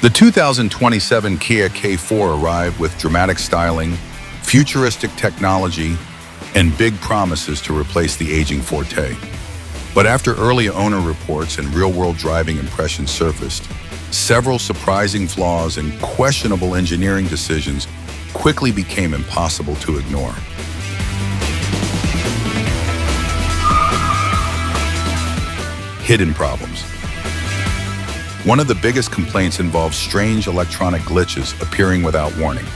The 2027 Kia K4 arrived with dramatic styling, futuristic technology, and big promises to replace the aging Forte. But after early owner reports and real-world driving impressions surfaced, several surprising flaws and questionable engineering decisions quickly became impossible to ignore. Hidden problems. One of the biggest complaints involves strange electronic glitches appearing without warning.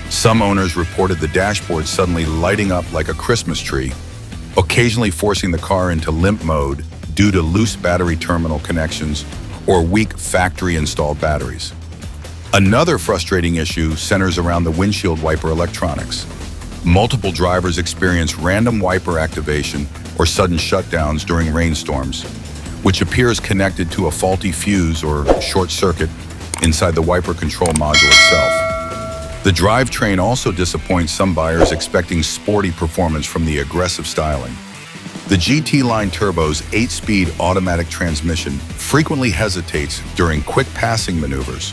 Some owners reported the dashboard suddenly lighting up like a Christmas tree, occasionally forcing the car into limp mode due to loose battery terminal connections or weak factory-installed batteries. Another frustrating issue centers around the windshield wiper electronics. Multiple drivers experience random wiper activation or sudden shutdowns during rainstorms, which appears connected to a faulty fuse or short circuit inside the wiper control module itself. The drivetrain also disappoints some buyers expecting sporty performance from the aggressive styling. The GT Line Turbo's 8-speed automatic transmission frequently hesitates during quick passing maneuvers,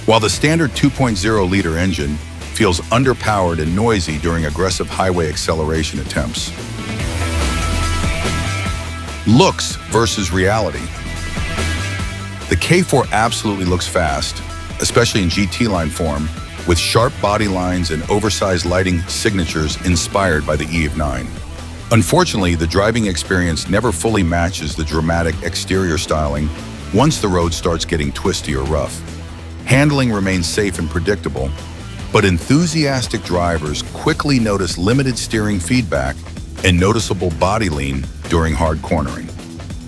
while the standard 2.0-liter engine feels underpowered and noisy during aggressive highway acceleration attempts. Looks versus reality. The K4 absolutely looks fast, especially in GT line form, with sharp body lines and oversized lighting signatures inspired by the EV9. Unfortunately, the driving experience never fully matches the dramatic exterior styling once the road starts getting twisty or rough. Handling remains safe and predictable, but enthusiastic drivers quickly notice limited steering feedback and noticeable body lean during hard cornering.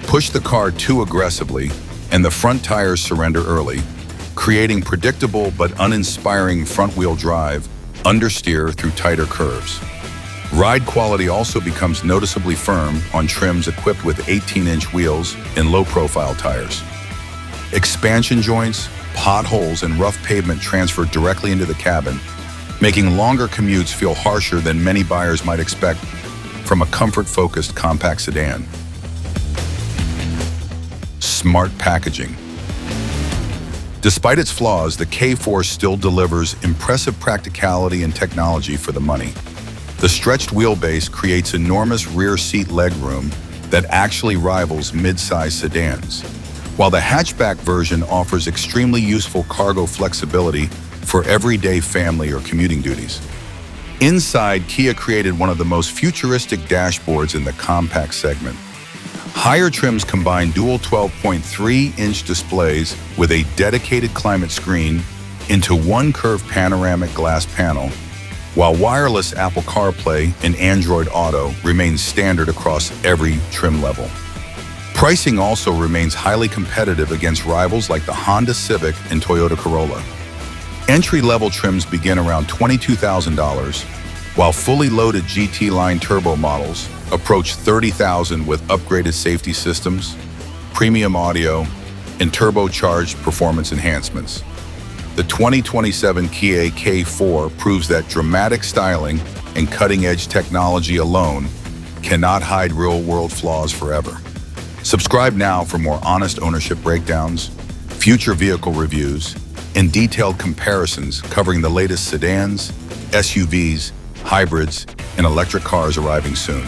Push the car too aggressively, and the front tires surrender early, creating predictable but uninspiring front-wheel drive understeer through tighter curves. Ride quality also becomes noticeably firm on trims equipped with 18-inch wheels and low-profile tires. Expansion joints, potholes, and rough pavement transfer directly into the cabin, making longer commutes feel harsher than many buyers might expect from a comfort-focused compact sedan. Smart packaging. Despite its flaws, the K4 still delivers impressive practicality and technology for the money. The stretched wheelbase creates enormous rear seat legroom that actually rivals mid-size sedans, while the hatchback version offers extremely useful cargo flexibility for everyday family or commuting duties. Inside, Kia created one of the most futuristic dashboards in the compact segment. Higher trims combine dual 12.3-inch displays with a dedicated climate screen into one curved panoramic glass panel, while wireless Apple CarPlay and Android Auto remains standard across every trim level. Pricing also remains highly competitive against rivals like the Honda Civic and Toyota Corolla. Entry-level trims begin around $22,000, while fully loaded GT Line Turbo models approach $30,000 with upgraded safety systems, premium audio, and turbocharged performance enhancements. The 2027 Kia K4 proves that dramatic styling and cutting-edge technology alone cannot hide real-world flaws forever. Subscribe now for more honest ownership breakdowns, future vehicle reviews, and detailed comparisons covering the latest sedans, SUVs, hybrids, and electric cars arriving soon.